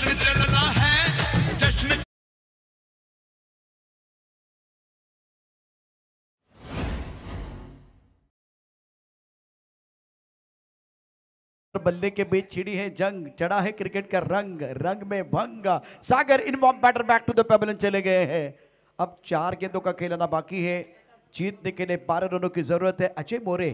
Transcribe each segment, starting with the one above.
जश्न चलना है जश्न। बल्ले के बीच छिड़ी है जंग, चढ़ा है क्रिकेट का रंग, रंग में भंग। Sagar in form batter back to the pavilion चले गए हैं। अब 4 गेंदों का खेलना बाकी है। जीतने के लिए 12 रनों की जरूरत है। अजय मोरे,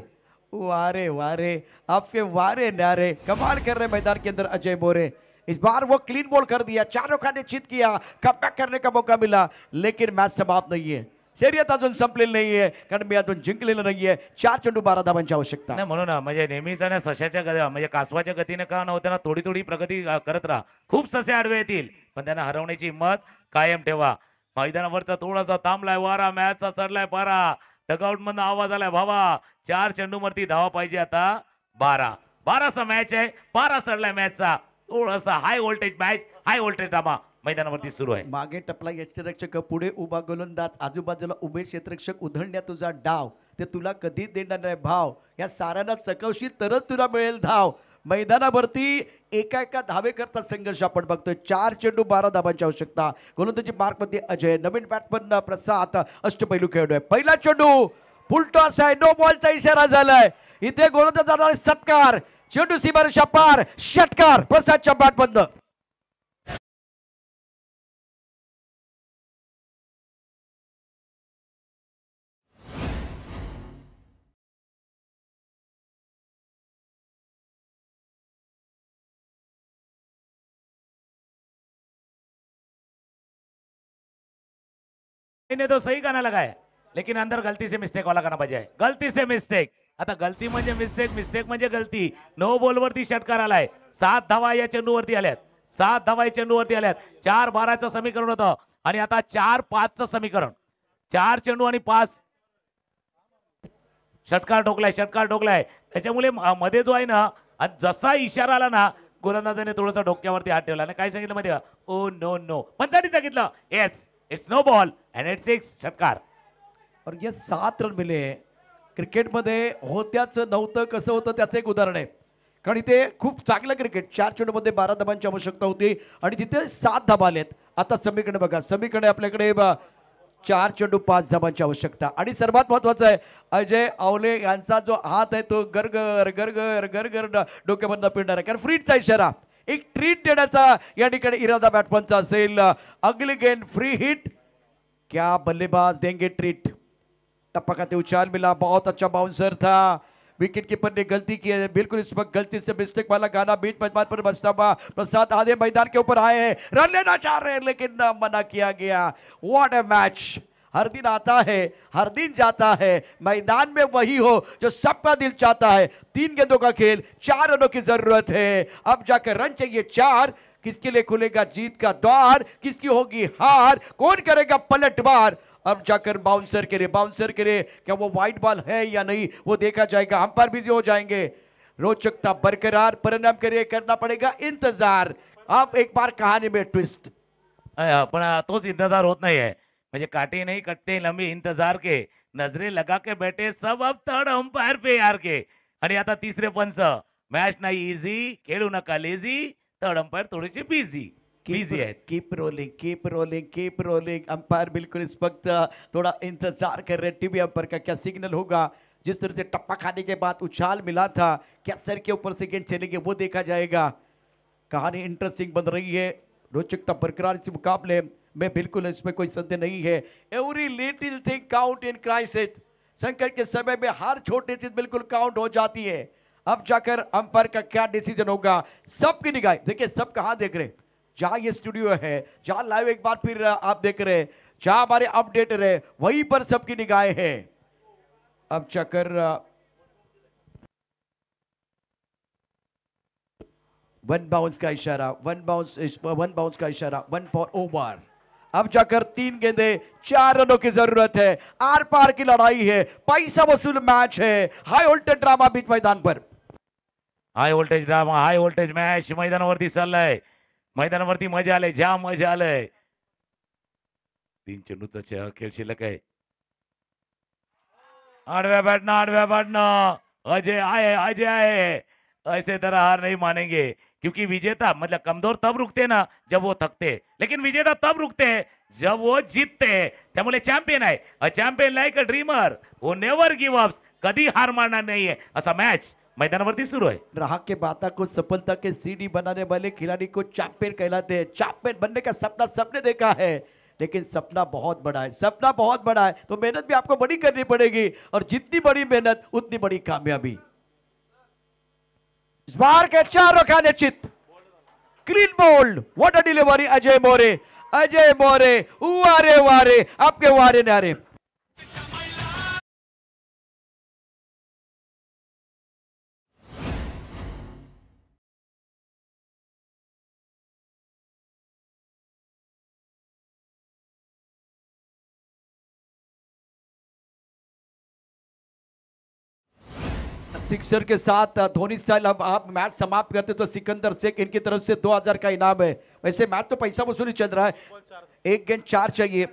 वारे वारे, आपके वारे नारे, कमाल कर रहे मैदान के अंदर अजय मोरे। इस बार वो क्लीन बॉल कर दिया, चारों खाने चित किया, कमबॅक करने का मौका मिला, लेकिन मैच समाप्त नहीं है। शर्यत अजून संपलेली नाहीये, कारण मी अजून जिंकलेलं नाहीये। 4 चेंडू 12 धावांची आवश्यकता. नाही म्हणून म्हणजे नेहमीच ना सशाच्या म्हणजे कासवाच्या गतीने का नव्हत्या ना थोडी थोडी प्रगती करत राहा. खूप ससे आडवे येतील पण त्यांना हरवण्याची हिंमत कायम ठेवा. मैदानावरचा थोडासा थांबलाय वारा, मॅचचा चढलाय पारा, डगआउट मधून आवाज आलाय भावा 4 चेंडूवरती धावा पाहिजे आता 12 मॅच आहे, पारा चढलाय मॅचचा. थोडासा हाय व्होल्टेज मॅच, हाय व्होल्टेज ड्रामा मैदानावरती सुरू आहे. मागे टपला यष्टीरक्षक, पुढे उभा गोलंदाज, आजूबाजूला उभे क्षेत्ररक्षक, उधळण्या तुझा डाव, ते तुला कधी देणार नाही भाव. या साऱ्यांना चकवशील तरच तुला मिळेल धाव. मैदानावरती एका एका धावे करता संघर्ष आपण बघतोय. 4 चेंडू 12 धावांची आवश्यकता. गोलंदाजी मार्कमध्ये अजय, नवीन बॅट्समन प्रसाद, अष्टपैलू खेळाडू आहे. पहिला चेंडू फुलटॉस आहे, नो बॉलचा इशारा झालाय. इथे गोलंदाजाला सत्कार, चेंडू सीमारेषा पार, षटकार प्रसादच्या बॅटमधनं. ने तो सही गाना लगाया लेकिन अंदर गलती से मिस्टेक वाला गाना बजाय, गलती से मिस्टेक. आता गलती म्हणजे मिस्टेक, मिस्टेक म्हणजे गलती. नो बॉल वरती षटकार आलाय. 7 धावा या चेंडूवरती आल्यात. 7 धावा या चेंडूवरती आल्यात. 4-12चं समीकरण होतं आणि आता 4-5चं समीकरण. 4 चेंडू आणि 5 षटकार ठोकलाय, षटकार ठोकलाय. त्याच्यामुळे मध्ये जो आहे ना जसा इशारा आला ना गोलंदाजाने थोडंसं डोक्यावरती हात ठेवला आणि काय सांगितलं माहिती का, ओ नो नो. पंचांनी सांगितलं yes it's no ball and it's 6 षटकार. और ये 7 रन मिले. क्रिकेटमध्ये होत्याच नव्हतं कसं होतं त्याचं एक उदाहरण आहे. कारण इथे खूप चांगलं क्रिकेट, 4 चेंडूमध्ये 12 धाबांची आवश्यकता होती आणि तिथे 7 धाबा आलेत. आता समीकडे बघा, समीकडे आपल्याकडे 4 चेंडू 5 धाबांची आवश्यकता. आणि सर्वात महत्वाचं आहे अजय आवले यांचा जो हात आहे तो गरगर गरगर गरगर डोक्यामधनं पिळणार आहे, कारण फ्रीटचा इशारा, एक ट्रीट देण्याचा या ठिकाणी इरादा बॅट्समनचा असेल. अगली गेंद फ्री हिट, क्या बल्लेबाज देंगे ट्रीट. टप्पा खाते उछाल मिला, बहुत अच्छा बाउंसर था. विकेट कीपर ने गलती की है, बिल्कुल इस वक्त गलती से मिस्टेक वाला गाना बीच मैदान पर बजता हुआ प्रसाद आधे मैदान के ऊपर आए हैं, रन लेना चाह रहे हैं लेकिन मना किया गया. What a match. हर दिन आता है, हर दिन जाता है, मैदान में वही हो जो सबका दिल चाहता है. 3 गेंदों का खेल, 4 रनों की जरूरत है. अब जाकर रन चाहिए 4. किसके लिए खुलेगा जीत का द्वार, किसकी होगी हार, कौन करेगा पलटवार. अब जाकर बाउंसर करे, क्या वो वाइड बॉल है या नहीं वो देखा जाएगा. अंपायर बिजी हो जाएंगे. रोचकता बरकरार, परिणाम करे करना पड़ेगा इंतजार. अब एक बार कहानी में ट्विस्ट. पण तोच इंतजार होत नाहीये. म्हणजे काटे नहीं कटते लंबे इंतजार के, नजरे लगा के बैठे सब अब थर्ड अंपायर पे यार के. आणि आता तिसरे पंच. मॅच नाही इझी, खेळू नका लेझी. थर्ड अंपायर थोडेसे बिझी आहेत. Keep rolling. अंपायर बिल्कुल इस वक्त थोड़ा इंतजार कर रहे. टीवी अंपायर का क्या सिग्नल होगा. जिस तरह से टप्पा खाने के बाद उछाल मिला था, क्या सर के ऊपर से गेंद चलेगी वो देखा जाएगा. कहानी इंटरेस्टिंग बन रही है. रोचकता बरकरार इस मुकाबले में, बिल्कुल इसमें कोई संदेह नहीं है. Every little thing count in crisis. संकट के समय में हर छोटी चीज बिल्कुल काउंट हो जाती है. अब जाकर अंपायर का क्या डिसीजन होगा. सबकी निगाहें देखिए, सब कहां देख रहे हैं. जहां ये स्टूडियो है, जहां लाइव एक बार फिर आप देख रहे हैं, जहां हमारे अपडेटर है, वहीं पर सबकी निगाहें हैं. अब जाकर वन बाउंस का इशारा, वन बाउंस का इशारा, 1 फॉर ओवर. अब जाकर 3 गेंदे 4 रनों की जरूरत है. आर पार की लड़ाई है, पैसा वसूल मैच है. हाई वोल्टेज ड्रामा बीच मैदान पर. High voltage drama, high voltage match मैदानावरती चाललाय. मैदानावरती मजा आलंय, जाम मजा आलंय. 3 चेंडूचा खेळ शिल्लक आहे. आडव्या बॅटनं अजय आहे. ऐसे तरह हार नहीं मानेंगे, क्योंकि विजेता मतलब कमजोर तब रुकते ना जब वो थकते, लेकिन विजेता तब रुकते हैं जब वो जीतते. त्यामुळे चॅम्पियन आहे, अ चॅम्पियन लाईक अ ड्रीमर वो नेवर गिव्ह अप, कधी हार मानणार नाहीये. असा मॅच मैदानावरती सुरू आहे. ग्राहक के बाता को सफलता के सीढ़ी बनाने वाले खिलाड़ी को चैंपियन कहलाते हैं. चैंपियन बनने का सपना सबने देखा है, लेकिन सपना बहुत बड़ा है, सपना बहुत बड़ा है, तो मेहनत भी आपको बड़ी करनी पड़ेगी, और जितनी बड़ी मेहनत उतनी बड़ी कामयाबी. इस बार के चारों का निश्चित clean bowled. What a delivery Ajay More. Ajay More वारे वारे आपके वारे नारे. सिक्सर के साथ धोनी स्टाइल. अब आप मैच समाप्त करते तो सिकंदर शेख इनकी तरफ से 2000 का इनाम है. वैसे मैच तो पैसा वसूली चल रहा है. एक गेंद 4 चाहिए,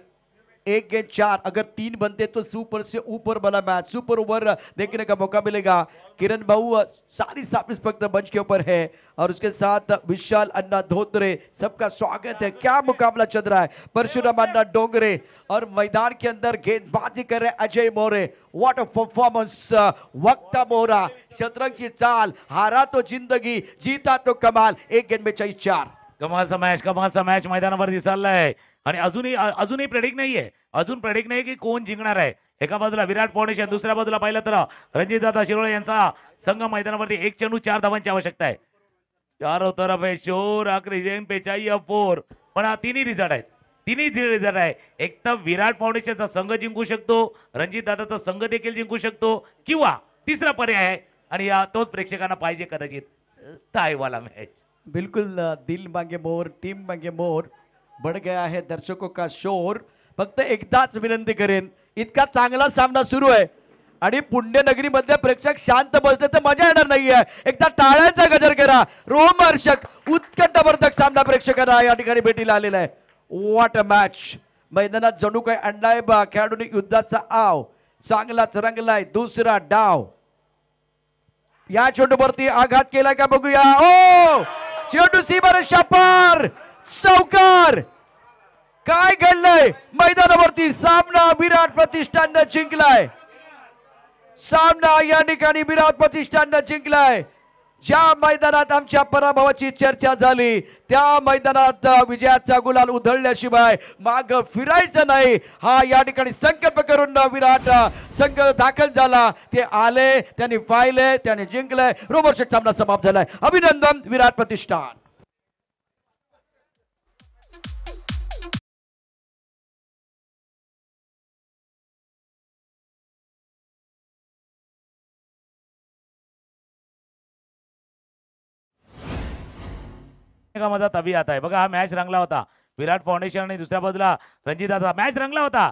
एक गेंद 4. अगर 3 बनते तो सुपर से ऊपर वाला मैच, सुपर ओवर देखने का मौका मिलेगा. किरण बाबू सारी साफ वक्त मंच के ऊपर है, और उसके साथ विशाल अन्ना धोत्रे. सबका स्वागत है. क्या मुकाबला चल रहा है. परशुराम अन्ना डोंगरे, और मैदान के अंदर गेंदबाजी कर रहे Ajay More. What a performance. वक्ता मोरा, शतरंज की चाल. हारा तो जिंदगी, जीता तो कमाल. एक गेंद में चाहिए 4. कमालचा मॅच मैदानावरती चाललाय, आणि अजूनही प्रेडिक्ट नाहीये. अजून प्रेडिक्ट नाही की कोण जिंकणार आहे. एका बाजूला विराट फाउंडेशन, दुसऱ्या बाजूला पाहिलं तर रणजितदादा शिरोळे यांचा संघ मैदानावरती. 1 चेंडू 4 धावांची आवश्यकता आहे. चारों तरफ है शोर, आखिरी गेंद पे चाहिए 4. पण हा तिन्ही रिझल्ट आहेत, तिन्ही रिझल्ट आहे. एक तर विराट फाउंडेशनचा संघ जिंकू शकतो, रणजितदादाचा संघ देखील जिंकू शकतो, किंवा तिसरा पर्याय आहे, आणि तोच प्रेक्षकांना पाहिजे कदाचित, टायवाला मॅच. बिल्कुल. दिल मांगे मोर, टीम मांगे मोर. बढ़ गया है दर्शकों का शोर. फक्त एकदाच विनंती करेन, इतका चांगला सामना सुरू आहे आणि पुण्यनगरी मध्ये प्रेक्षक शांत बसले तर मजा येणार नाहीये. एकदा टाळ्यांचा गजर करा. रोमहर्षक उत्कंठावर्धक सामना प्रेक्षकांना या ठिकाणी भेटीला आलेला आहे. What a match. मैदानात जणू काय आणलाय बा खेळाडूंनी युद्धाचा आव. चांगलाच रंगलाय दुसरा डाव. या चेंडूवरती आघात केलाय का बघूया. ओ चेंडू सीमारेषा पार. चौकार. काय घडलंय मैदानावरती. सामना विराट प्रतिष्ठाननं जिंकलाय. सामना या ठिकाणी विराट प्रतिष्ठाननं जिंकलाय. ज्या मैदानात आमच्या पराभवाची चर्चा झाली, त्या मैदानात विजयाचा गुलाल उधळल्याशिवाय माग फिरायचं नाही, हा या ठिकाणी संकल्प करून विराट संघ दाखल झाला. ते आले, त्यांनी पाहिले, त्याने जिंकलंय. रोमहर्षक सामना समाप्त झालाय. अभिनंदन विराट प्रतिष्ठान. का मजा तभी आता है. बघा हा मॅच रंगला होता. विराट फाउंडेशन आणि दुसऱ्या बाजूला रणजितदादा. मॅच रंगला होता,